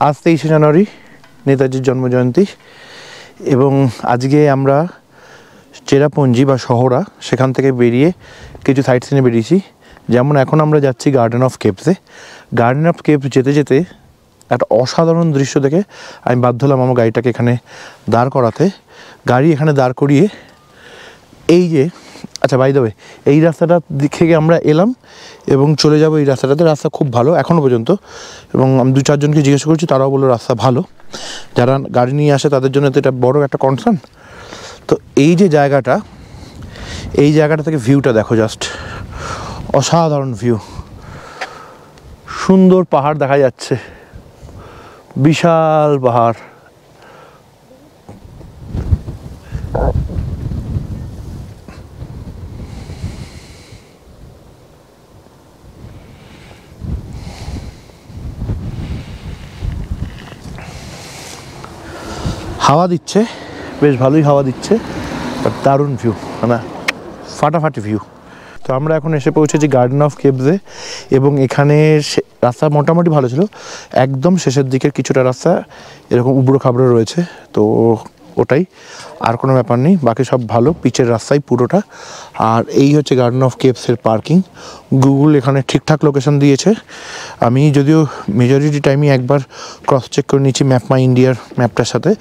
আজ 23শে জানুয়ারি নেতাজির জন্মজয়ন্তী এবং আজকে আমরা চেরাপুঞ্জি বা শহরা সেখান থেকে বেরিয়ে কিছু সাইট সিনে বেরিয়েছি। যেমন এখন আমরা যাচ্ছি গার্ডেন অফ কেভসে। গার্ডেন অফ কেভস যেতে যেতে একটা অসাধারণ দৃশ্য দেখে আমি বাধ্য হলাম আমার গাড়িটাকে এখানে দাঁড় করাতে। গাড়ি এখানে দাঁড় করিয়ে এই যে আচ্ছা বাই দ্য ওয়ে এই রাস্তাটা থেকে আমরা এলাম এবং চলে যাব এই রাস্তাটাতে। রাস্তা খুব ভালো এখনও পর্যন্ত, এবং আমি 2-4 জনকে জিজ্ঞেস করছি, তারাও বললো রাস্তা ভালো। যারা গাড়ি নিয়ে আসে তাদের জন্য তো এটা বড় একটা কনসার্ন। তো এই যে জায়গাটা, এই জায়গাটা থেকে ভিউটা দেখো, জাস্ট অসাধারণ ভিউ। সুন্দর পাহাড় দেখা যাচ্ছে, বিশাল পাহাড়। হাওয়া দিচ্ছে, বেশ ভালোই হাওয়া দিচ্ছে, বাট দারুণ ভিউ, মানে ফাটাফাটি ভিউ। তো আমরা এখন এসে পৌঁছেছি গার্ডেন অফ কেভসে এবং এখানে রাস্তা মোটামুটি ভালো ছিল। একদম শেষের দিকের কিছুটা রাস্তা এরকম উবড়ো খাবড়ো রয়েছে, তো ওটাই, আর কোনো ব্যাপার নেই। বাকি সব ভালো, পিচের রাস্তায় পুরোটা। আর এই হচ্ছে গার্ডেন অফ কেভসের পার্কিং। গুগল এখানে ঠিকঠাক লোকেশন দিয়েছে। আমি যদিও মেজরিটি টাইমই একবার ক্রস চেক করে নিচ্ছি ম্যাপ মাই ইন্ডিয়ার ম্যাপটার সাথে।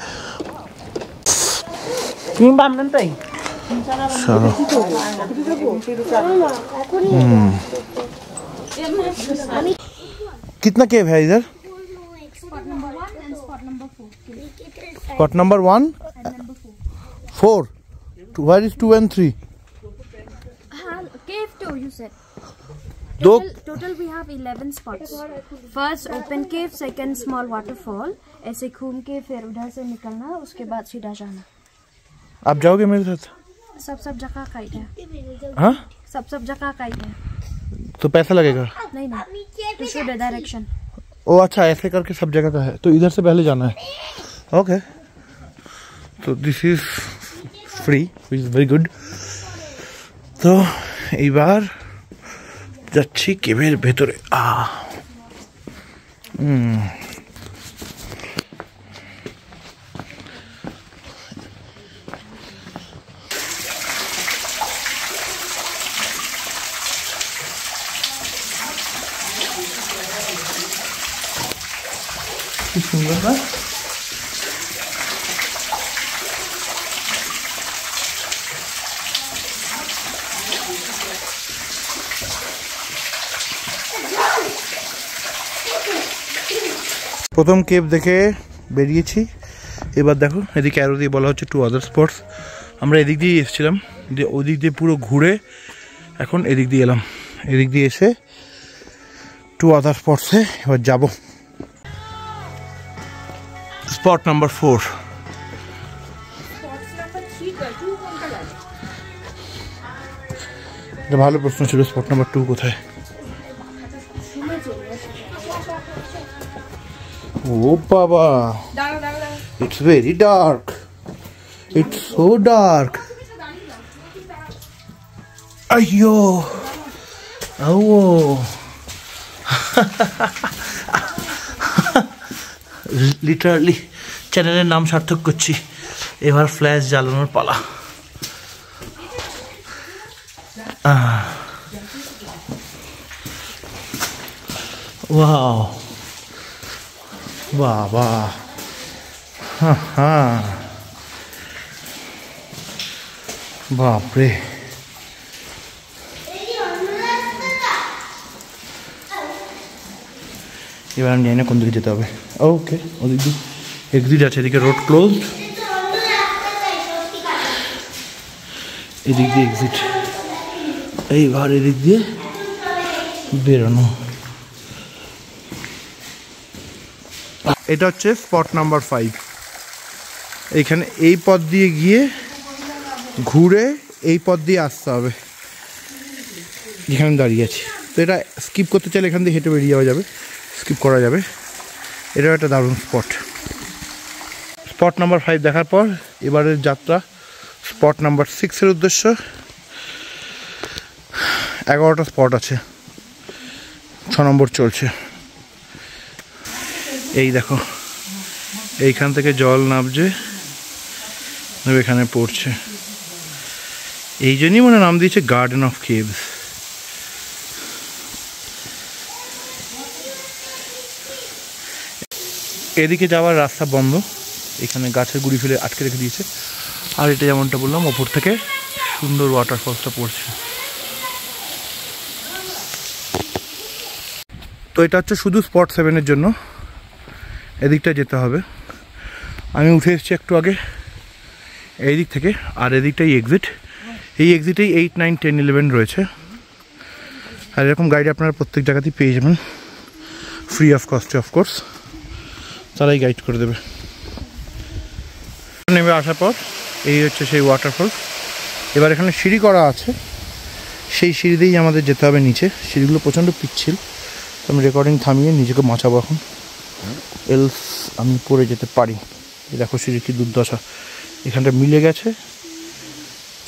कितना केव है इधर? Spot number 1 4 Where is 2 and 3? Cave 2 you said. दो Total we have 11 spots. First open cave, second small waterfall. ऐसे घूम के फिर उधर से निकलना, उसके बाद सीधा जाना। आप जाओगे मेरे साथ? सब जगह का ही है। हाँ, सब जगह का ही है। तो पैसा लगेगा? नहीं to show the direction. ओ अच्छा, ऐसे करके सब जगह का है, तो इधर से पहले जाना है। ओके, तो this is free, which is very good. তো এইবার যাচ্ছি কেভের ভেতরে। কি সুন্দর না? প্রথম কেভ দেখে বেরিয়েছি, এবার দেখো এদিকে অ্যারো দিয়ে বলা হচ্ছে 2 other spots। আমরা এদিক দিয়ে এসেছিলাম, দিয়ে ওদিক দিয়ে পুরো ঘুরে এখন এদিক দিয়ে এলাম। এদিক দিয়ে এসে 2 other spots-এ এবার যাব। Spot number 4। এটা ভালো প্রশ্ন ছিল, স্পট নাম্বার 2 কোথায়? ও বাবা, it's very dark, it's so dark. আইয়ো ও লিটারালি চ্যানেলের নাম সার্থক করছি। এবার ফ্ল্যাশ জ্বালানোর পালা। ওয়াও বাবা, বাপরে। এবার আমি জানি না কোন দিকে যেতে হবে। ওকে, ওদিক দিয়ে এক্সিট আছে, এদিকে রোড ক্লোজ, এদিক দিয়ে এক্সিট। এইবার এদিক দিয়ে বেরোনো। এটা হচ্ছে স্পট নাম্বার 5। এইখানে এই পথ দিয়ে গিয়ে ঘুরে এই পথ দিয়ে আসতে হবে, যেখানে দাঁড়িয়ে আছি। তো এটা স্কিপ করতে চাইলে এখান দিয়ে হেঁটে বেরিয়ে যাওয়া যাবে, স্কিপ করা যাবে। এটাও একটা দারুণ স্পট। স্পট নাম্বার 5 দেখার পর এবারের যাত্রা স্পট নাম্বার 6-এর উদ্দেশ্য। 11টা স্পট আছে, 6 নম্বর চলছে। এই দেখো এইখান থেকে জল নামছে, এখানে পড়ছে। এই জন্যই মনে নাম দিয়েছে গার্ডেন অফ কেভস। এদিকে যাওয়ার রাস্তা বন্ধ, এখানে গাছের গুঁড়ি ফেলে আটকে রেখে দিয়েছে। আর এটা যেমনটা বললাম, ওপর থেকে সুন্দর ওয়াটারফলসটা পড়ছে। তো এটা হচ্ছে শুধু স্পট 7-এর জন্য, এদিকটা যেতে হবে। আমি উঠে এসেছি একটু আগে এই দিক থেকে, আর এদিকটাই এক্সিট। এই এক্সিটেই 8, 9, 10, 11 রয়েছে। আর এরকম গাইড আপনারা প্রত্যেক জায়গাতেই পেয়ে যাবেন, ফ্রি অফ কস্টে অফকোর্স, তারাই গাইড করে দেবে। নেমে আসার পর এই হচ্ছে সেই ওয়াটারফল। এবার এখানে সিঁড়ি করা আছে, সেই সিঁড়ি দিয়েই আমাদের যেতে হবে নিচে। সিঁড়িগুলো প্রচণ্ড পিচ্ছিল, তো আমি রেকর্ডিং থামিয়ে নিজেকে বাঁচাবো এখন, এলস আমি পড়ে যেতে পারি। দেখো সিঁড়ি কি দুর্দশা, এখানটা মিলে গেছে।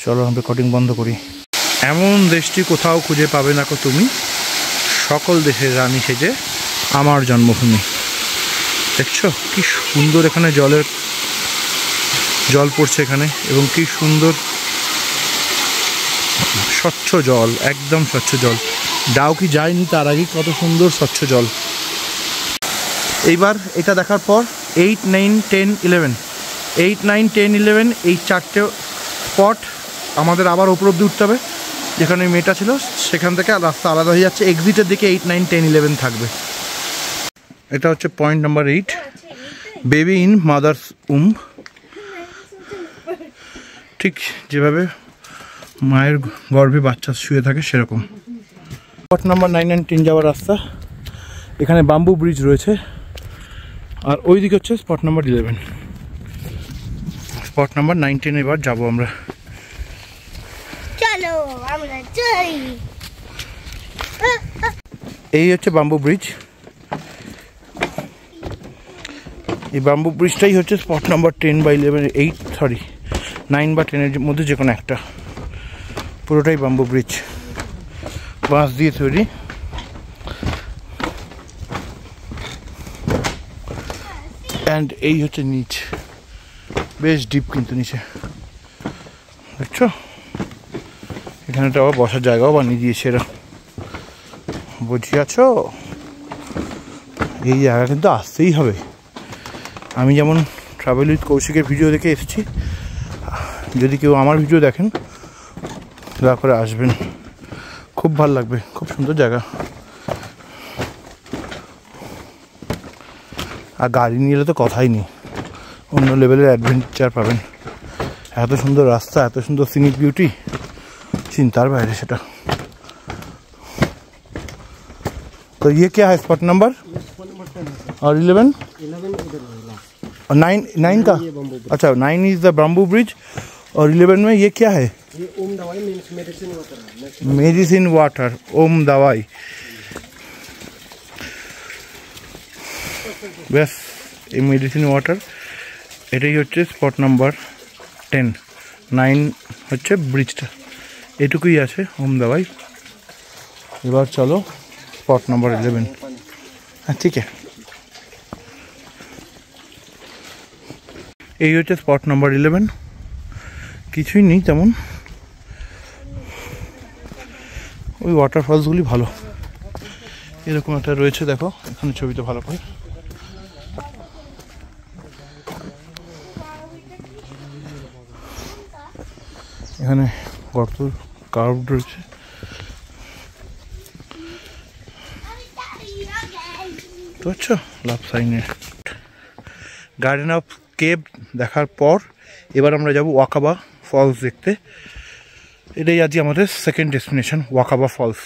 চলো আমি রেকর্ডিং বন্ধ করি। এমন দেশটি কোথাও খুঁজে পাবে না তুমি, সকল দেশের রানী সেজে আমার জন্মভূমি। দেখছো কি সুন্দর এখানে জল পড়ছে এখানে, এবং কি সুন্দর স্বচ্ছ জল, একদম স্বচ্ছ জল। ডাউকি যায়নি তার আগে কত সুন্দর স্বচ্ছ জল। এইবার এটা দেখার পর 8, 9, 10, 11 8, 9, 10, 11 এই চারটে স্পট আমাদের আবার ওপর অব্দি উঠতে হবে। যেখানে মেয়েটা ছিল সেখান থেকে রাস্তা আলাদা হয়ে যাচ্ছে, এক্সিটের দিকে 8, 9, 10, 11 থাকবে। এটা হচ্ছে point number 8, baby in mother's womb. ঠিক যেভাবে মায়ের গর্ভে বাচ্চা শুয়ে থাকে সেরকম। স্পট নাম্বার 9 and 10 যাওয়ার রাস্তা, এখানে বাম্বু ব্রিজ রয়েছে। আর ওই দিকে হচ্ছে স্পট নাম্বার 11। স্পট নাম্বার 9, 10 এবার যাবো আমরা। চলো আমরা যাই। এই হচ্ছে বাম্বু ব্রিজ। এই বাম্বু ব্রিজটাই হচ্ছে স্পট নাম্বার 10 বা 11, 9 বা 10 এর মধ্যে যে কোনো একটা। পুরোটাই বাম্বু ব্রিজ, বাঁশ দিয়ে তৈরি। অ্যান্ড এই হচ্ছে নিচ, বেশ ডিপ কিন্তু নিচে, দেখছো? এখানেটা আবার বসার জায়গাও বানিয়ে দিয়েছে এরা, বুঝিয়াছ? এই জায়গা কিন্তু আসতেই হবে। আমি যেমন ট্রাভেল উইথ কৌশিকের ভিডিও দেখে এসেছি, যদি কেউ আমার ভিডিও দেখেন দয়া করে আসবেন, খুব ভালো লাগবে, খুব সুন্দর জায়গা। আর গাড়ি নিয়ে এলে তো কথাই নেই, অন্য লেভেলের অ্যাডভেঞ্চার পাবেন। এত সুন্দর রাস্তা, এত সুন্দর সিনিক বিউটি, চিন্তার বাইরে সেটা। तो ये क्या है स्पॉट नंबर? और 11 और 9 का? अच्छा 9 इज द बम्बू ब्रिज, और 11 में ये क्या है? ये ओम दवाई मीन्स मेडिसिन वाटर है। मेडिसिन वाटर, ओम दवाई। ব্যাস এই মেডিসিন ওয়াটার, এটাই হচ্ছে স্পট নাম্বার 10। 9 হচ্ছে ব্রিজটা, এটুকুই আছে ওম দাওয়াই। এবার চলো স্পট নাম্বার 11। হ্যাঁ ঠিক আছে, এই হচ্ছে স্পট নাম্বার 11। কিছুই নেই তেমন, ওই ওয়াটারফলসগুলি ভালো। এরকম একটা রয়েছে, দেখো এখানে ছবিতে ভালো করে। এখানে গর্ত কার্ভ রয়েছে। বুঝছো লাভ সাইনের গার্ডেন অফ কেভ দেখার পর এবার আমরা যাব ওয়াকাবা ফলস দেখতে। এটাই আজকে আমাদের সেকেন্ড ডেস্টিনেশন, ওয়াকাবা ফলস।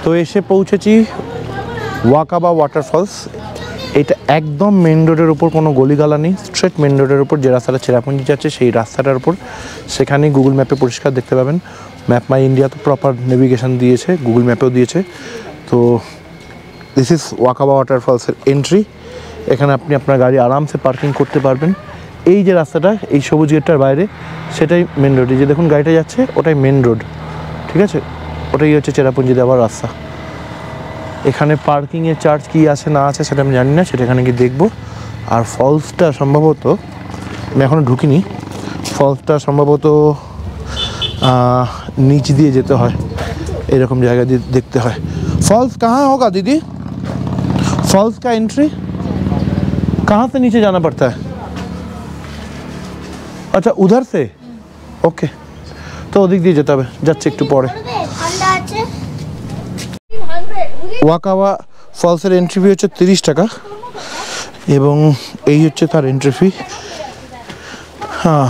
তো এসে পৌঁছেছি ওয়াকাবা ওয়াটারফলস। এটা একদম মেন রোডের উপর, কোনো গলিগালা নেই, স্ট্রেট মেন রোডের উপর যে রাস্তাটা চেরাপুঞ্জি যাচ্ছে সেই রাস্তাটার উপর। সেখানেই গুগল ম্যাপে পরিষ্কার দেখতে পাবেন। ম্যাপ মাই ইন্ডিয়া তো প্রপার নেভিগেশন দিয়েছে, গুগল ম্যাপেও দিয়েছে। তো দিস ইজ ওয়াকাবা ওয়াটারফলসের এন্ট্রি। এখানে আপনি আপনার গাড়ি আরামসে পার্কিং করতে পারবেন। এই যে রাস্তাটা, এই সবুজ গেটটার বাইরে, সেটাই মেন রোড। এই যে দেখুন গাড়িটা যাচ্ছে, ওটাই মেন রোড, ঠিক আছে? ওটাই হচ্ছে চেরাপুঞ্জি যাওয়ার রাস্তা। এখানে পার্কিংয়ের চার্জ কি আছে না আছে সেটা আমি জানি না, সেটা এখানে গিয়ে দেখবো। আর ফলসটা সম্ভবত, আমি এখনও ঢুকিনি, ফলসটা সম্ভবত নিচ দিয়ে যেতে হয়, এরকম জায়গা দিয়ে দেখতে হয়। फॉल्स कहाँ होगा दीदी? फॉल्स का एंट्री कहाँ से नीचे जाना पड़ता है? अच्छा उधर से, ओके, तो ওদিক দিয়ে যেতে হবে, যাচ্ছে একটু পরে। ওয়াকাওয়া ফলসের এন্ট্রি ফি হচ্ছে 30 টাকা এবং এই হচ্ছে তার এন্ট্রি ফি। हाँ,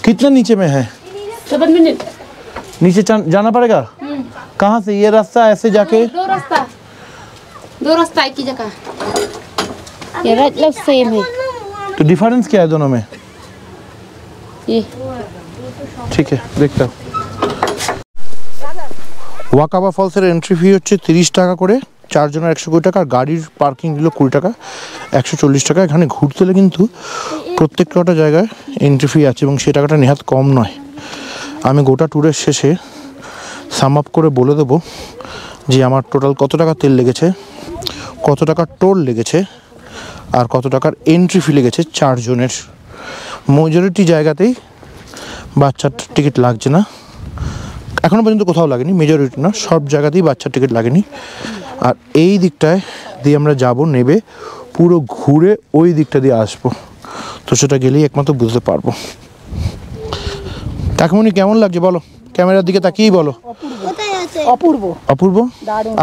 कितना नीचे में है? 7 मिनट नीचे जाना पड़ेगा। कहाँ से? ये रास्ता ऐसे जाके? दो रास्ता एक ही जगह, ये राइट लेफ्ट सेम है। तो डिफरेंस क्या है दोनों में? ये ठीक है, देखता हूँ। ওয়াকাবা ফলসের এন্ট্রি ফি হচ্ছে 30 টাকা করে, 4 জনের 120 টাকা, আর গাড়ির পার্কিং দিল 20 টাকা, 140 টাকা। এখানে ঘুরতে হলে কিন্তু প্রত্যেকটা জায়গায় এন্ট্রি ফি আছে এবং সেই টাকাটা নেহাত কম নয়। আমি গোটা ট্যুরের শেষে সাম আপ করে বলে দেবো যে আমার টোটাল কত টাকা তেল লেগেছে, কত টাকা টোল লেগেছে, আর কত টাকার এন্ট্রি ফি লেগেছে 4 জনের। মেজরিটি জায়গাতেই বাচ্চার টিকিট লাগছে না, এখনও পর্যন্ত কোথাও লাগেনি, মেজরিটি না, সব জায়গাতেই বাচ্চার টিকিট লাগেনি। আর এই দিকটায় দিয়ে আমরা যাব নেবে, পুরো ঘুরে ওই দিকটা দিয়ে আসবো, তো সেটা গেলেই একমাত্র বুঝতে পারবো। কাকিমণি কেমন লাগছে বলো, ক্যামেরার দিকে তাকিয়েই বলো। অপূর্ব অপূর্ব,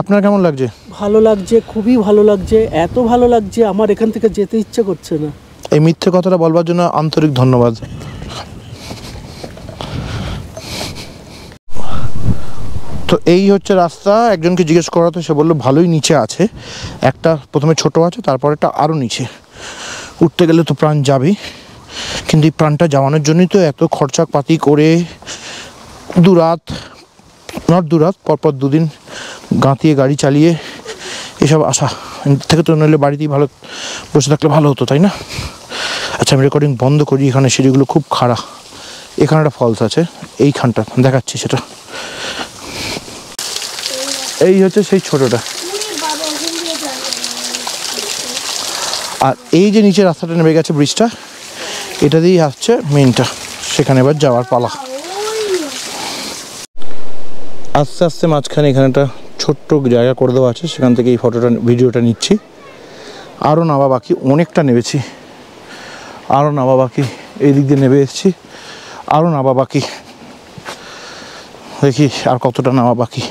আপনার কেমন লাগছে? ভালো লাগছে, খুবই ভালো লাগছে, এত ভালো লাগছে আমার এখান থেকে যেতে ইচ্ছে করছে না। এই মিথ্যে কথাটা বলবার জন্য আন্তরিক ধন্যবাদ। তো এই হচ্ছে রাস্তা। একজনকে জিজ্ঞেস করাতে সে বললো ভালোই নিচে আছে, একটা প্রথমে ছোট আছে, তারপর একটা আরও নিচে। উঠতে গেলে তো প্রাণ যাবেই, কিন্তু এই প্রাণটা যাওয়ানোর জন্যই তো এত খরচাপাতি করে দুরাত পরপর 2 দিন গাঁতিয়ে গাড়ি চালিয়ে এসব আসা থেকে, তো নইলে বাড়িতেই ভালো বসে থাকলে ভালো হতো, তাই না? আচ্ছা আমি রেকর্ডিং বন্ধ করি, এখানে সিঁড়িগুলো খুব খাড়া। এখানে একটা ফলস আছে, এইখানটা দেখাচ্ছি সেটা। এই হচ্ছে সেই ছোটটা, আর এই যে নিচে রাস্তাটা নেমে গেছে ব্রিজটা, এটা দিয়েই আসছে মেইনটা, সেখানে এবার যাওয়ার পালা। আস্তে আস্তে মাঝখানে এখানে একটা ছোট্ট জায়গা করে দেওয়া আছে, সেখান থেকে এই ভিডিওটা নিচ্ছি। আরও নামা বাকি, অনেকটা নেমেছি, আরও নামা বাকি, এই দিক দিয়ে নেমে এসেছি, আরও নামা বাকি, দেখি আর কতটা নামা বাকি।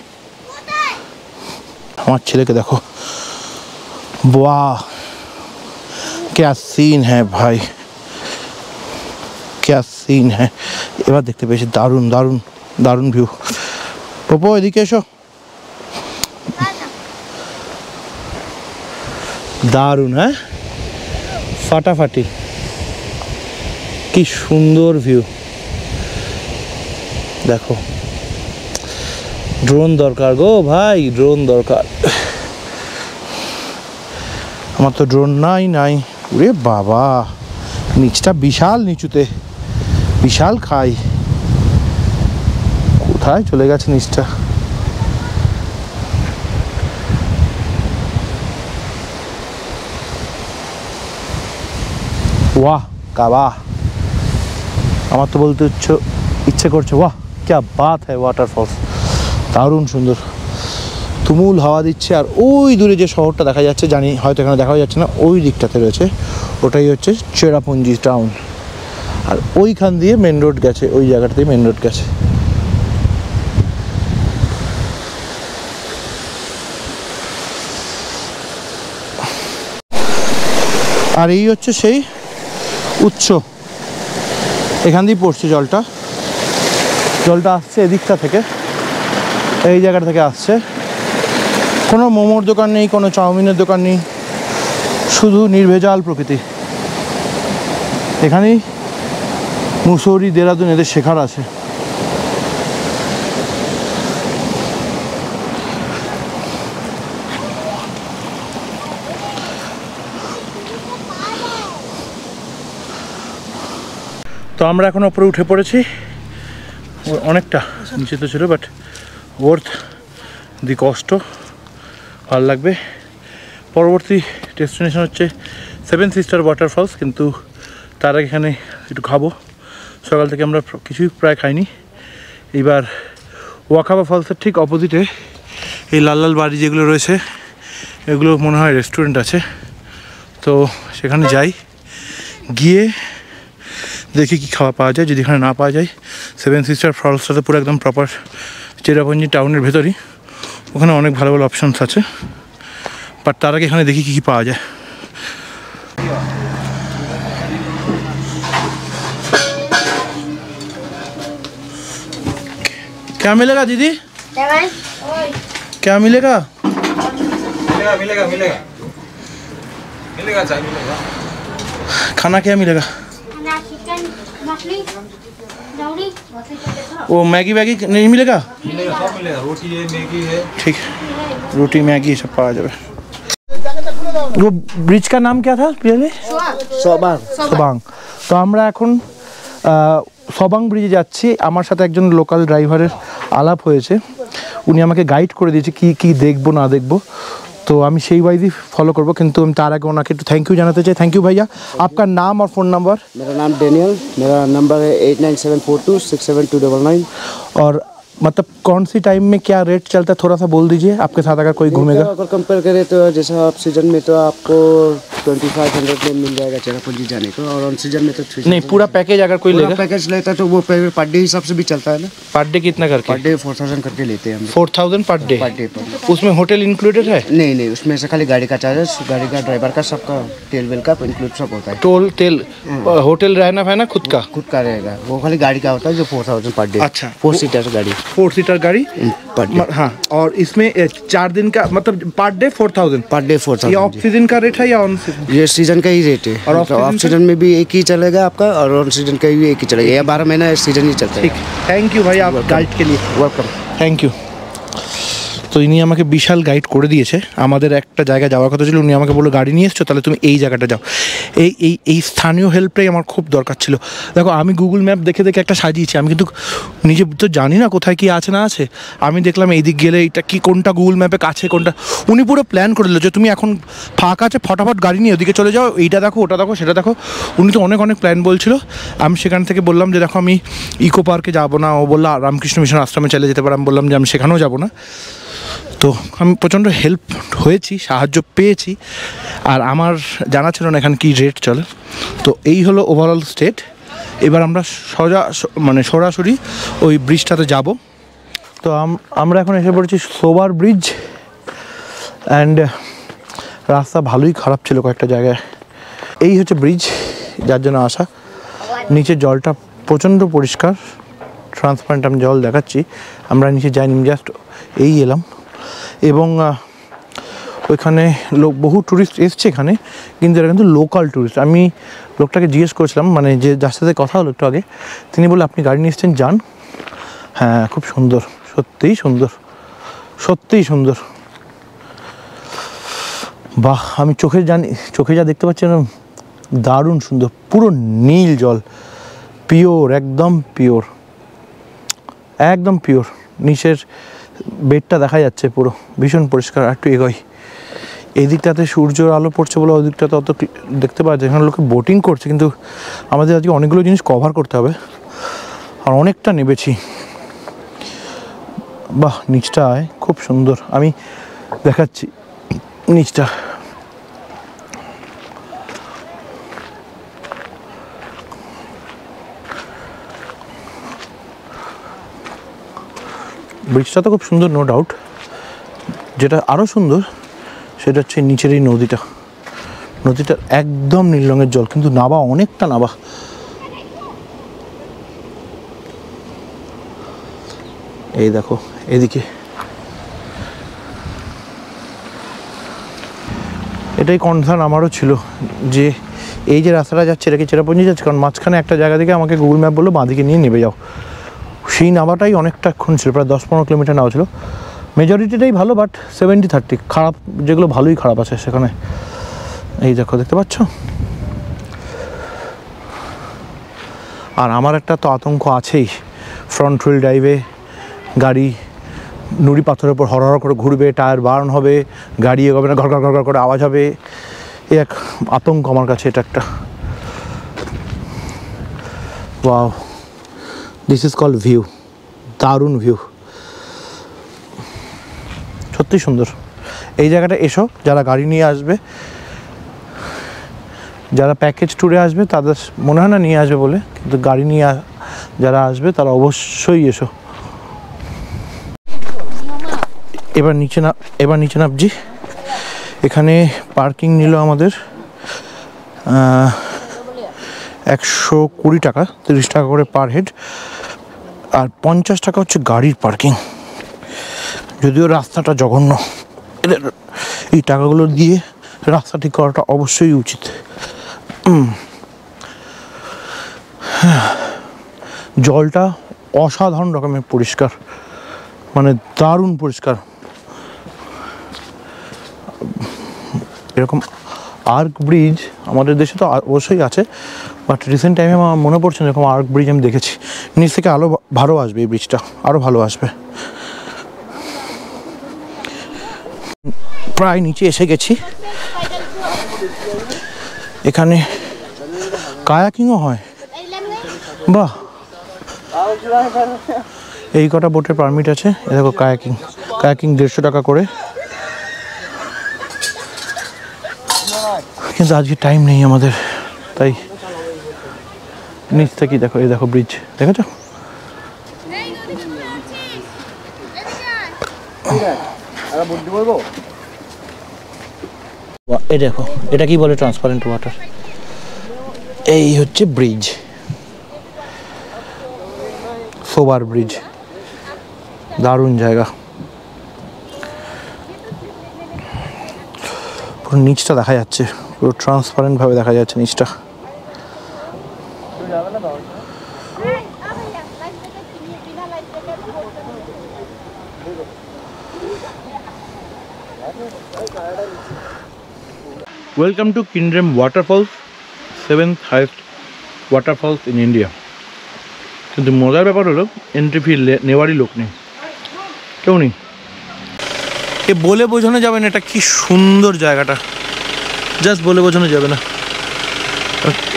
আমার ছেলেকে দেখো, বাহ क्या सीन है भाई, क्या सीन है। এবার দেখতে পেয়েছি দারুণ দারুণ দারুণ ভিউ। পপো এদিকে এসো, দারুণ, হ্যাঁ ফাটাফাটি, কি সুন্দর ভিউ। দেখো, ড্রোন দরকার গো ভাই, ড্রোন দরকার। আমার তো ড্রোন নাই। ওরে বাবা, নিচটা বিশাল নিচুতে, বিশাল খাই, কোথায় চলে গেছে নিচটা। वाह का वाह, আমার তো বলতে ইচ্ছে করছে वाह क्या बात है ওয়াটারফলস, দারুণ সুন্দর, তুমুল হাওয়া দিচ্ছে। আর ওই দূরে যে শহরটা দেখা যাচ্ছে, জানি হয়তো এখানে দেখা যাচ্ছে না, ওই দিকটাতে রয়েছে, ওটাই হচ্ছে চেরাপুঞ্জি টাউন। আর ওইখান দিয়ে মেন রোড গেছে, ওই জায়গাটাতেই মেন রোড গেছে। আর এই হচ্ছে সেই উৎস, এখান দিয়ে পড়ছে জলটা আসছে এদিকটা থেকে, এই জায়গাটা থেকে আসছে। কোনো মোমোর দোকান নেই, কোনো চাউমিনের দোকান নেই, শুধু নির্ভেজাল প্রকৃতি। এখানেই মুসৌরি, দেরাদুন এদের শেখার আছে। তো আমরা এখন উপরে উঠে পড়েছি, অনেকটা নিচে তো ছিল, বাট ওয়ার্থ দি কষ্ট, ভালো লাগবে। পরবর্তী ডেস্টিনেশন হচ্ছে 7 সিস্টার ওয়াটারফলস, কিন্তু তার আগে এখানে একটু খাবো। সকাল থেকে আমরা কিছুই প্রায় খাইনি। এবার ওয়াকাবা ফলসের ঠিক অপোজিটে এই লাল লাল বাড়ি যেগুলো রয়েছে এগুলো মনে হয় রেস্টুরেন্ট আছে, তো সেখানে যাই, গিয়ে দেখি কি খাওয়া পাওয়া যায়। যদি এখানে না পাওয়া যায়, 7 সিস্টার ফলসটা তো পুরো একদম প্রপার চেরাপুঞ্জি টাউনের ভেতরই, ওখানে অনেক ভালো ভালো অপশানস আছে। বাট তার আগে এখানে দেখি কী কী পাওয়া যায়। क्या मिलेगा दीदी? क्या मिलेगा? मिलेगा चाय मिलेगा। खाना क्या मिलेगा? चिकन मछली दौड़ी वो मैगी वैगी नहीं मिलेगा? मिलेगा, सब मिलेगा। रोटी है, मैगी है। ठीक, रोटी मैगी सब पाया जाए। वो ब्रिज का नाम क्या था पहले? সবাং। তো আমরা এখন সবাং ব্রিজে যাচ্ছি। আমার সাথে একজন লোকাল ড্রাইভারের আলাপ হয়েছে, উনি আমাকে গাইড করে দিয়েছে কি কি দেখবো না দেখবো, তো আমি সেই ওয়াইজই ফলো করবো। কিন্তু আমি তার আগে ওনাকে একটু থ্যাংক ইউ জানাতে চাই। থ্যাংক ইউ भैया, आपका नाम और फ़ोन नंबर? मेरा नाम डेनियल, मेरा नंबर है 8974267299। और मतलब कौन सी टाइम में क्या रेट चलता है थोड़ा सा बोल दीजिए, आपके साथ अगर कोई घूमेगा। अगर कंपेयर करें तो जैसा आप सीजन में तो आपको 2500 में मिल जाएगा चेरापूंजी जाने को, और ऑन सीजन में तो 3000। नहीं, पूरा पैकेज अगर कोई लेगा, पैकेज लेता है तो वो पर डे हिसाब से भी चलता है ना। पर डे कितना करके? पर डे 4000 करके लेते हैं हम। 4000 पर डे? पर डे पर। उसमें होटल इंक्लूडेड है? नहीं नहीं, उसमें से खाली गाड़ी का चार्जेस, गाड़ी का ड्राइवर का सबका तेल वेल का इंक्लूड सब होता है। टोल तेल, होटल रहना है खुद का? खुद का रहेगा, वो खाली गाड़ी का होता है जो 4000 पर डे। अच्छा, 4 सीटर गाड़ी, 4 सीटर गाड़ी पर डे। हाँ, और इसमें 4 दिन का मतलब पर डे 4000? Per day 4000। ये ऑफ सीजन का रेट है या ऑन सीजन? ये सीजन का ही रेट है, और ऑफ सीजन में भी एक ही चलेगा आपका, और ऑन सीजन का भी एक ही चलेगा। ये 12 महीना सीजन ही चलता है। ठीक, थैंक यू भाई आप गाइड के लिए। Welcome, thank you. তো ইনি আমাকে বিশাল গাইড করে দিয়েছে। আমাদের একটা জায়গায় যাওয়ার কথা ছিল, উনি আমাকে বললো গাড়ি নিয়ে এসছো, তাহলে তুমি এই জায়গাটা যাও। এই স্থানীয় হেল্পটাই আমার খুব দরকার ছিল। দেখো, আমি গুগল ম্যাপ দেখে দেখে একটা সাজিয়েছি, আমি কিন্তু নিজে তো জানি না কোথায় কি আছে না আছে। আমি দেখলাম এই দিক গেলে এইটা কি, কোনটা গুগল ম্যাপে কাছে কোনটা, উনি পুরো প্ল্যান করে দিল যে তুমি এখন ফাঁকা আছে ফটাফট গাড়ি নিয়ে ওদিকে চলে যাও, এইটা দেখো ওটা দেখো সেটা দেখো। উনি তো অনেক অনেক প্ল্যান বলছিল। আমি সেখান থেকে বললাম যে দেখো আমি ইকো পার্কে যাবো না, ও বললো রামকৃষ্ণ মিশন আশ্রমে চলে যেতে পারে। আমি বললাম যে আমি সেখানেও যাবো না। তো আমি প্রচণ্ড হেল্প হয়েছি, সাহায্য পেয়েছি। আর আমার জানা ছিল না এখানে কী রেট চলে। তো এই হলো ওভারঅল স্টেট। এবার আমরা সরাসরি ওই ব্রিজটাতে যাব। তো আমরা এখন এসে পড়েছি সোবার ব্রিজ, অ্যান্ড রাস্তা ভালোই খারাপ ছিল কয়েকটা জায়গায়। এই হচ্ছে ব্রিজ যার জন্য আসা। নিচে জলটা প্রচণ্ড পরিষ্কার, ট্রান্সপারেন্ট। আমি জল দেখাচ্ছি, আমরা নিচে যাইনি, জাস্ট এই এলাম। এবং ওইখানে বহু ট্যুরিস্ট এসছে এখানে, কিন্তু এরা কিন্তু লোকাল ট্যুরিস্ট। আমি লোকটাকে জিজ্ঞেস করেছিলাম, মানে যে যার সাথে কথা হলো একটু আগে, তিনি বললেন আপনি গাড়ি নিয়ে এসছেন, যান। হ্যাঁ, খুব সুন্দর, সত্যিই সুন্দর, সত্যিই সুন্দর। বাহ, আমি চোখে যা দেখতে পাচ্ছি দারুণ সুন্দর, পুরো নীল জল, পিওর, একদম পিওর, একদম পিওর। নিচের বেডটা দেখা যাচ্ছে পুরো ভীষণ পরিষ্কার। একটু এগোই, এই দিকটাতে সূর্যের আলো পড়ছে বলে ওই দিকটাতে অত দেখতে পাওয়া যায়। এখানে লোকে বোটিং করছে, কিন্তু আমাদের আজকে অনেকগুলো জিনিস কভার করতে হবে, আর অনেকটা নেবেছি। বাহ, নিচটায় খুব সুন্দর, আমি দেখাচ্ছি নিচটা। ব্রিজটা তো খুব সুন্দর, নো ডাউট। যেটা আরও সুন্দর সেটা হচ্ছে নিচের এই নদীটা একদম নীল রঙের জল, কিন্তু নাবা অনেকটা নাবা। এই দেখো এদিকে, এটাই কনসার্ন আমারও ছিল যে এই যে রাস্তাটা যাচ্ছে এটা কি চেরাপুঞ্জি যাচ্ছে, কারণ মাঝখানে একটা জায়গা থেকে আমাকে গুগল ম্যাপ বললো বাঁদিকে নিয়ে নেবে যাও। সেই নাবাটাই অনেকটাক্ষণ ছিল, প্রায় 10-15 কিলোমিটার নাও ছিল। মেজরিটিটাই ভালো, বাট 70-30 খারাপ, যেগুলো ভালোই খারাপ আছে সেখানে। এই দেখো, দেখতে পাচ্ছ। আর আমার একটা তো আতঙ্ক আছেই, ফ্রন্ট হুইল ড্রাইভে গাড়ি, নুড়ি পাথরের উপর হর করে ঘুরবে, টায়ার বার্ন হবে, গাড়ি এগোবে না, ঘর ঘর ঘর ঘর করে আওয়াজ হবে। এই এক আতঙ্ক আমার কাছে এটা একটা। Wow, this is called view, দারুণ ভিউ, সত্যি সুন্দর। এই জায়গাটা এসো, যারা গাড়ি নিয়ে আসবে, যারা প্যাকেজ ট্যুরে আসবে তাদের মনে হয় না নিয়ে আসবে বলে, কিন্তু গাড়ি নিয়ে যারা আসবে তারা অবশ্যই এসো। এবার নিচে নামছি। এখানে পার্কিং নিল আমাদের 120 টাকা, 30 টাকা করে পার হেড, আর 50 টাকা হচ্ছে গাড়ির পার্কিং। যদিও রাস্তাটা জঘন্য, এই টাকাগুলো দিয়ে রাস্তা ঠিক করাটা অবশ্যই উচিত। জলটা অসাধারণ রকমের পরিষ্কার, মানে দারুণ পরিষ্কার। এরকম আর্ক ব্রিজ আমাদের দেশে তো অবশ্যই আছে, বাট রিসেন্ট টাইমে আমার মনে পড়ছে না এরকম আর্ক ব্রিজ আমি দেখেছি। নিচ থেকে আরও ভালো আসবে, এই ব্রিজটা আরও ভালো আসবে। প্রায় নিচে এসে গেছি। এখানে কায়াকিংও হয়, বাহ। এই কটা বোটের পারমিট আছে। এ দেখো কায়াকিং 150 টাকা করে, কিন্তু আজকে টাইম নেই আমাদের, তাই নিচ থেকেই দেখো। এই দেখো ব্রিজ, দেখেছো? এই দেখো, এটা কি বলে? Transparent water. এই হচ্ছে ব্রিজ, সোবার ব্রিজ, দারুণ জায়গা। পুরো নিচটা দেখা যাচ্ছে, পুরো ট্রান্সপারেন্ট ভাবে দেখা যাচ্ছে নিচটা। Welcome to Kynrem waterfalls, 7th highest waterfalls in India. কিন্তু মজার ব্যাপার হলো এন্ট্রি ফি নেওয়ারই লোক নেই, কেউ নেই। এ বলে বোঝানো যাবে না এটা কি সুন্দর জায়গাটা, জাস্ট বলে বোঝানো যাবে না।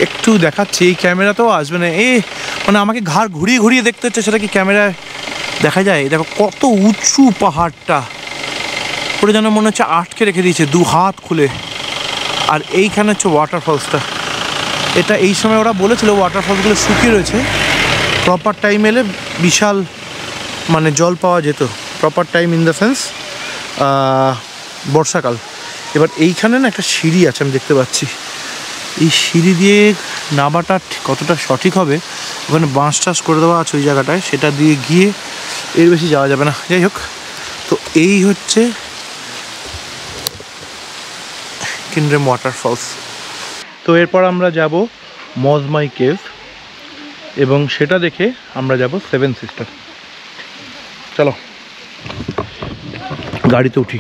একটু দেখাচ্ছি, এই ক্যামেরাতেও আসবে না, মানে আমাকে ঘাড় ঘুরিয়ে ঘুরিয়ে দেখতে হচ্ছে, সেটা কি ক্যামেরায় দেখা যায়? দেখো কত উঁচু পাহাড়টা, পুরো যেন মনে হচ্ছে আটকে রেখে দিয়েছে 2 হাত খুলে। আর এইখানে হচ্ছে ওয়াটারফলসটা। এটা এই সময় ওরা বলেছিল ওয়াটারফলসগুলো শুকিয়ে রয়েছে, প্রপার টাইম এলে বিশাল মানে জল পাওয়া যেত। Proper time in the sense বর্ষাকাল। এবার এইখানে না একটা সিঁড়ি আছে, আমি দেখতে পাচ্ছি। এই সিঁড়ি দিয়ে নামাটা কতটা সঠিক হবে, ওখানে বাঁশ টাস করে দেওয়া আছে ওই জায়গাটায়, সেটা দিয়ে গিয়ে এর বেশি যাওয়া যাবে না। যাই হোক, তো এই হচ্ছে কিন্ড্রেম ওয়াটারফলস। তো এরপর আমরা যাব মজমাই কেভ, এবং সেটা দেখে আমরা যাব 7 সিস্টার। চলো গাড়িতে উঠি।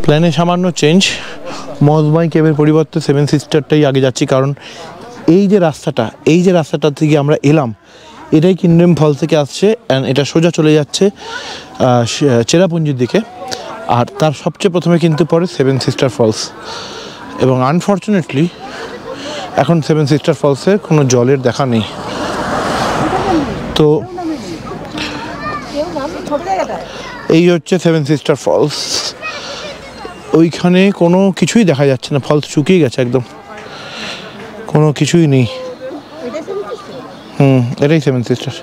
প্ল্যানে সামান্য চেঞ্জ, মজমাই কেভের পরিবর্তে 7 সিস্টারটাই আগে যাচ্ছি, কারণ এই যে রাস্তাটা থেকে আমরা এলাম, এটাই কিন্ড্রেম ফলস থেকে আসছে, অ্যান্ড এটা সোজা চলে যাচ্ছে চেরাপুঞ্জির দিকে। আর তার সবচেয়ে প্রথমে কিন্তু পড়ে 7 সিস্টার ফলস, এবং আনফর্চুনেটলি এখন 7 সিস্টার ফলসের কোনো জলের দেখা নেই। তো এই হচ্ছে 7 সিস্টার ফলস। ওইখানে কোনো কিছুই দেখা যাচ্ছে না, ফলস শুকিয়ে গেছে একদম, কোনো কিছুই নেই। এটাই 7 সিস্টার।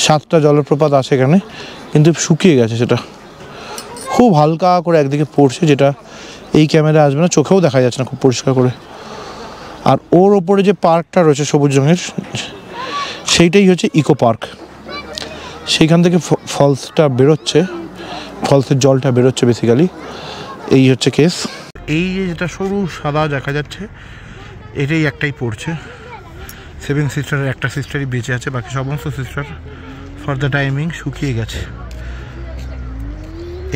7টা জলপ্রপাত আছে এখানে, কিন্তু শুকিয়ে গেছে, সেটা খুব হালকা করে একদিকে পড়ছে, যেটা এই ক্যামেরা আসবে না, চোখেও দেখা যাচ্ছে না খুব পরিষ্কার করে। আর ওর ওপরে যে পার্কটা রয়েছে সবুজ রঙের, সেইটাই হচ্ছে ইকো পার্ক। সেইখান থেকে ফলসটা বেরোচ্ছে, ফলসের জলটা বেরোচ্ছে বেসিক্যালি। এই হচ্ছে কেস। এই যে যেটা সরু সাদা দেখা যাচ্ছে, এটাই একটাই পড়ছে। 7 সিস্টারের একটা সিস্টারই বেঁচে আছে, বাকি সমস্ত সিস্টার ফর দ্য টাইমিং শুকিয়ে গেছে।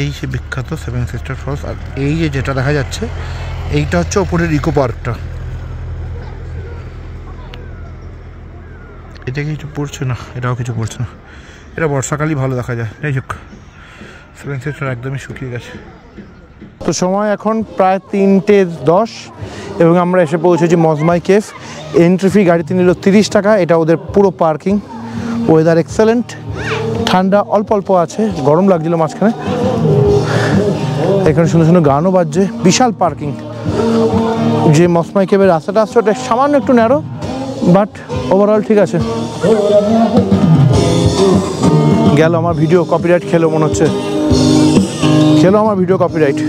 এই সে বিখ্যাত সেভেন সিস্টার ফলস। আর এই যে যেটা দেখা যাচ্ছে এইটা হচ্ছে ওপরের ইকো পার্কটা। এটা কিছু পড়ছে না, এটাও কিছু পড়ছে না, এটা বর্ষাকালই ভালো দেখা যায়। যাই হোক, সেভেন সিস্টার একদমই শুকিয়ে গেছে। তো সময় এখন প্রায় 3:10 এবং আমরা এসে পৌঁছেছি মজমাই কেভ। এন্ট্রি ফি গাড়িতে নিল 30 টাকা, এটা ওদের পুরো পার্কিং। ওয়েদার এক্সেলেন্ট, ঠান্ডা অল্প অল্প আছে, গরম লাগছিল মাঝখানে। এখানে সুন্দর সুন্দর গানও বাজছে, বিশাল পার্কিং। যে মজমাই কেভের রাস্তাটা আসছে ওটা সামান্য একটু ন্যারো, বাট ওভারঅল ঠিক আছে। গেল আমার ভিডিও কপিরাইট খেলো মনে হচ্ছে, খেলো আমার ভিডিও কপিরাইট।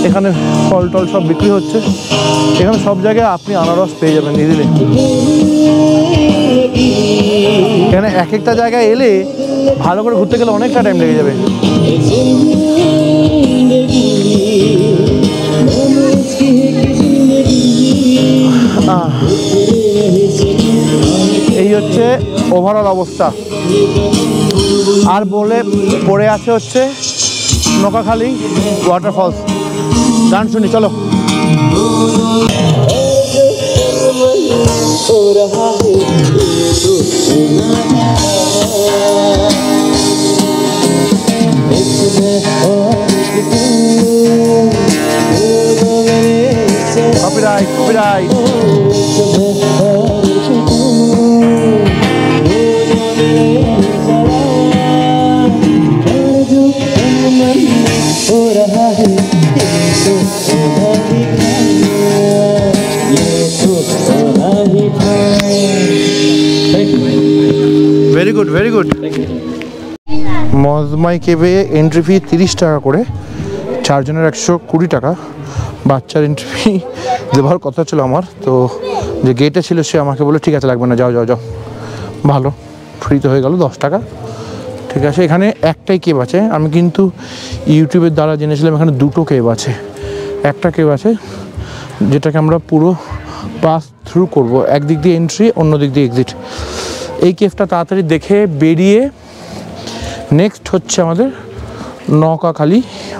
এখানে ফল টল সব বিক্রি হচ্ছে, এখানে সব জায়গায় আপনি আনারস পেয়ে যাবেন ইজিলি। এখানে এক একটা জায়গায় এলে ভালো করে ঘুরতে গেলে অনেকটা টাইম লেগে যাবে। এই হচ্ছে ওভারঅল অবস্থা। আর বলে পড়ে আছে হচ্ছে নোকাখালী ওয়াটারফলস। গান শুনি চলো। Copyright copyright. Very good very good. Mawsmai কেভে এন্ট্রি ফি 30 টাকা করে, 4 জনের 120 টাকা। বাচ্চার এন্ট্রি ফি দেওয়ার কথা ছিল আমার, তো যে গেটে ছিল সে আমাকে বলে ঠিক আছে লাগবে না, যাও যাও যাও। ভালো, ফ্রিতে হয়ে গেল 10 টাকা, ঠিক আছে। এখানে একটাই কেভ আছে, আমি কিন্তু ইউটিউবের দ্বারা জেনেছিলাম এখানে 2টো কেভ আছে। একটা কেভ আছে যেটাকে আমরা পুরো পাস থ্রু করব, একদিক দিয়ে এন্ট্রি অন্য দিক দিয়ে এক্সিট। এই কেভটা তাড়াতাড়ি দেখে বেরিয়ে নেক্সট হচ্ছে আমাদের নৌকাখালী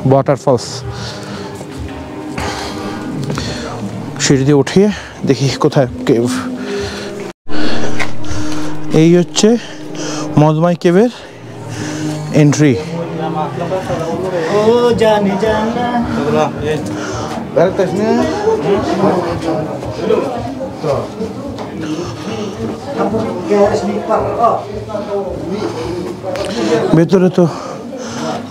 ওয়াটারফলস। সিঁড়ি দিয়ে উঠিয়ে দেখি কোথায় কেভ। এই হচ্ছে মজমাই কেভের এন্ট্রি। ভেতরে তো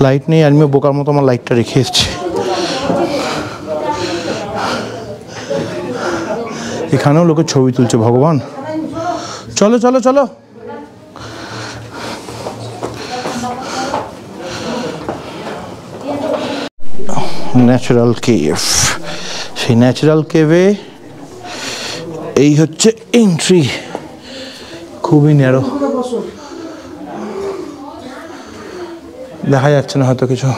লাইট নেই, আমিও বোকার মতো আমার লাইটটা রেখে এসেছি। এখানেও লোকে ছবি তুলছে, ভগবান। চলো চলো চলো। ন্যাচারাল কেভ, সেই ন্যাচারাল কেভে এই হচ্ছে এন্ট্রি, খুবই ন্যারো, দেখা যাচ্ছে না হয়তো কিছু।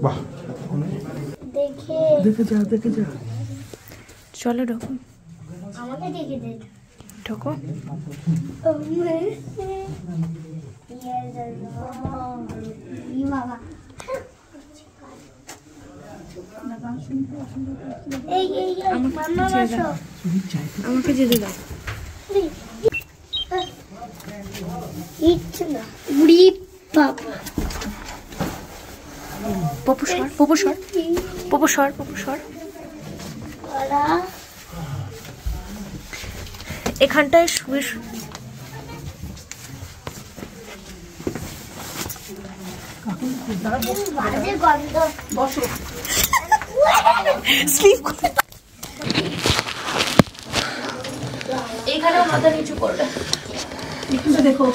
বাহ, দেখে যা দেখে যা। চলো ঢোকো, আমাকে দেখে দে। ঢোকো। বাবা এই এই মাম্মা বসো, আমাকে যেতে দাও। ইচ্ছে না বুড়ি বাবা। পপু সর, পপু সর, পপু সর, পপু সর। এখানটায় শুয়ে এখানেও মাথা নিচু করবে। দেখো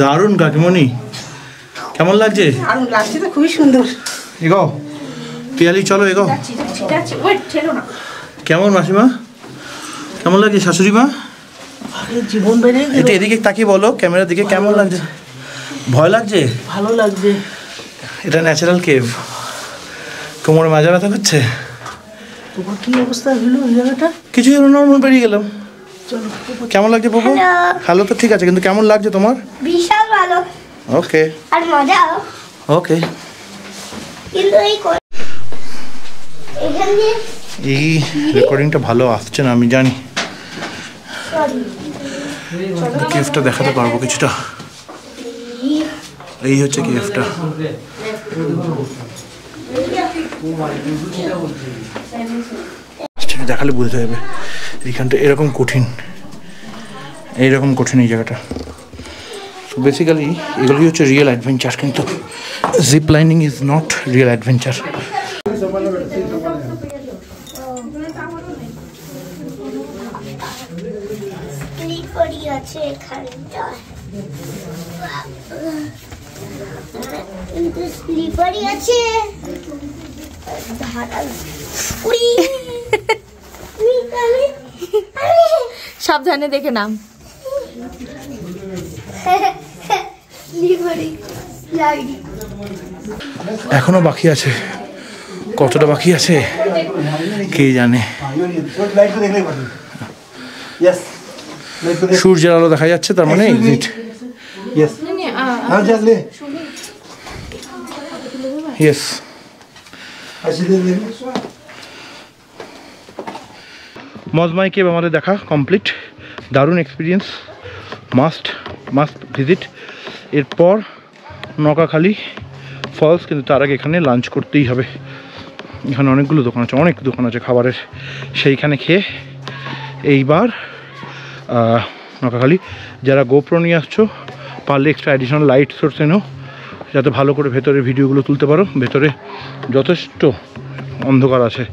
দারুণ কাকিমণি, কেমন লাগছে? আর লাগছে তো খুবই সুন্দর। এগো পিয়ালি, চলো এগো। যাচ্ছি ওয়েট ছেড়ো না। কেমন মাসিমা, কেমন লাগছে? শাশুড়ি মা আরে জীবন বেড়ে গেল। এটা এদিকে তাকিয়ে বলো ক্যামেরার দিকে, কেমন লাগছে? ভয় লাগছে? ভালো লাগছে। এটা ন্যাচারাল কেভ। কোমরে মাজা ব্যথা করছে? তোমার কি অবস্থা হলো এই জায়গাটা? কিছু হলো, নর্মাল বেরিয়ে গেলাম। চলো। কেমন লাগছে বাবু? হ্যালো তো ঠিক আছে, কিন্তু কেমন লাগছে তোমার? বিশাল ভালো ওকে আর মজা। ওকে। কিন্তু এখানে এই রেকর্ডিংটা ভালো আসছে না আমি জানি। কেভটা দেখাতে পারবো কিছুটা। এই হচ্ছে কেভটা। দেখালে বুঝতে হবে এইখানটা এরকম কঠিন, এইরকম কঠিন এই জায়গাটা। তো বেসিক্যালি এগুলোই হচ্ছে রিয়েল অ্যাডভেঞ্চার, কিন্তু zip lining is not real adventure. Slippery আছে এখানটা, কিন্তু স্লিপারি আছে ধারাল। সাবধানে দেখে নাম। এখনো বাকি আছে, কতটা বাকি আছে কে জানে। সূর্যের আলো দেখা যাচ্ছে, তার মানে এক্সিট। ইয়েস। মজমাই কেভ আমাদের দেখা কমপ্লিট। দারুণ এক্সপিরিয়েন্স, মাস্ট ভিজিট। এরপর নৌকাখালী ফলস, কিন্তু তার আগে এখানে লাঞ্চ করতেই হবে। এখানে অনেকগুলো দোকান আছে, অনেক দোকান আছে খাবারের, সেইখানে খেয়ে এইবার নৌকাখালী। যারা গোপ্রো নিয়ে আসছো পারলে এক্সট্রা অ্যাডিশনাল লাইট সোর্স এনো, যাতে ভালো করে ভেতরে ভিডিওগুলো তুলতে পারো। ভেতরে যথেষ্ট অন্ধকার আছে,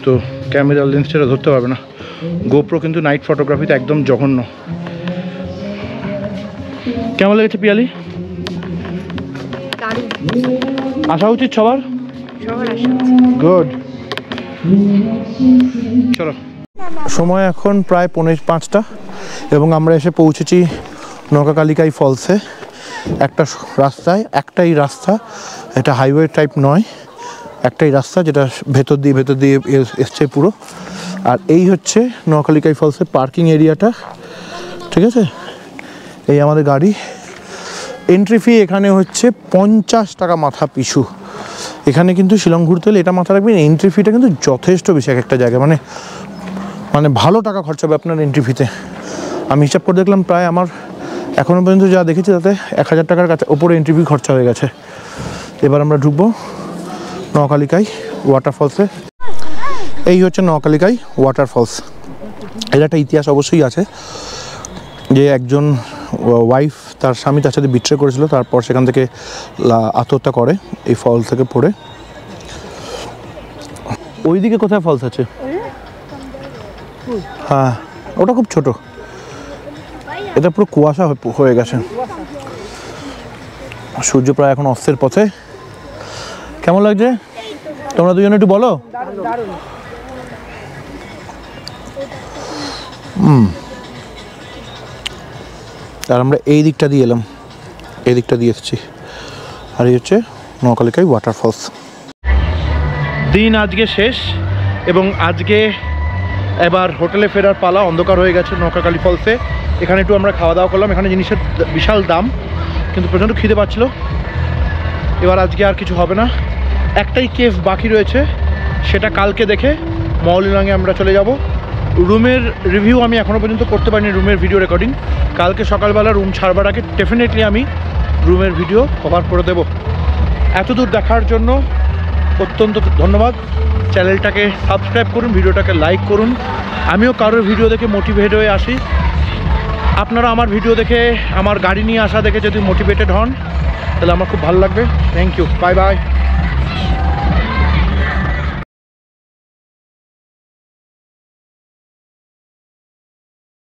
তো ক্যামেরার লেন্স সেটা ধরতে পারবে না। গোপ্রো কিন্তু নাইট ফটোগ্রাফিতে একদম জঘন্য। কেমন লেগেছে পিয়ালি? আসা উচিত সবার। গুড। চলো, সময় এখন প্রায় 4:45 এবং আমরা এসে পৌঁছেছি নৌকাকালিকাই ফলসে। একটা রাস্তায়, একটাই রাস্তা, এটা হাইওয়ে টাইপ নয়, একটাই রাস্তা যেটা ভেতর দিয়ে এসছে পুরো। আর এই হচ্ছে নৌকালিকাই ফলসের পার্কিং এরিয়াটা, ঠিক আছে? এই আমাদের গাড়ি। এন্ট্রি ফি এখানে হচ্ছে 50 টাকা মাথা পিছু। এখানে কিন্তু শিলং ঘুরতে হলে এটা মাথায় রাখবেন, এন্ট্রি ফিটা কিন্তু যথেষ্ট বেশি এক একটা জায়গায়, মানে ভালো টাকা খরচ হবে আপনার এন্ট্রি ফিতে। আমি হিসাব করে দেখলাম প্রায় আমার এখনও পর্যন্ত যা দেখেছি তাতে 1000 টাকার কাছে ওপরে এন্ট্রি ফি খরচা হয়ে গেছে। এবার আমরা ঢুকবো নৌকালিকাই ওয়াটারফলসে। এই হচ্ছে নৌকালিকাই ওয়াটারফলস। এর একটা ইতিহাস অবশ্যই আছে, যে একজন ওয়াইফ তার স্বামী তার সাথে বিট্রে করেছিল, তারপর সেখান থেকে আত্মহত্যা করে এই ফলস থেকে পড়ে। ওইদিকে কোথায় ফলস আছে? হ্যাঁ, ওটা খুব ছোট, এটা পুরো কুয়াশা হয়ে গেছে। সূর্য প্রায় এখন অস্তের পথে। কেমন লাগছে তোমরা দুজনে একটু বলো। আর আমরা এই দিকটা দিয়ে এলাম, এই দিকটা দিয়ে এসেছি। আর এই হচ্ছে নৌকালিকাই ওয়াটারফলস। দিন আজকে শেষ এবং আজকে এবার হোটেলে ফেরার পালা। অন্ধকার হয়ে গেছে নৌকাখালী ফলসে। এখানে একটু আমরা খাওয়া দাওয়া করলাম। এখানে জিনিসের বিশাল দাম, কিন্তু প্রচণ্ড খিদে পাচ্ছিল। এবার আজকে আর কিছু হবে না, একটাই কেভ বাকি রয়েছে, সেটা কালকে দেখে মৌলিনাঙে আমরা চলে যাব। রুমের রিভিউ আমি এখনও পর্যন্ত করতে পারিনি, রুমের ভিডিও রেকর্ডিং। কালকে সকালবেলা রুম ছাড়বার আগে ডেফিনেটলি আমি রুমের ভিডিও কভার করে দেব। এতদূর দেখার জন্য অত্যন্ত ধন্যবাদ। চ্যানেলটাকে সাবস্ক্রাইব করুন, ভিডিওটাকে লাইক করুন। আমিও কারোর ভিডিও দেখে মোটিভেট হয়ে আসি। আপনারা আমার ভিডিও দেখে, আমার গাড়ি নিয়ে আসা দেখে যদি মোটিভেটেড হন তাহলে আমার খুব ভালো লাগবে। Thank you, bye by.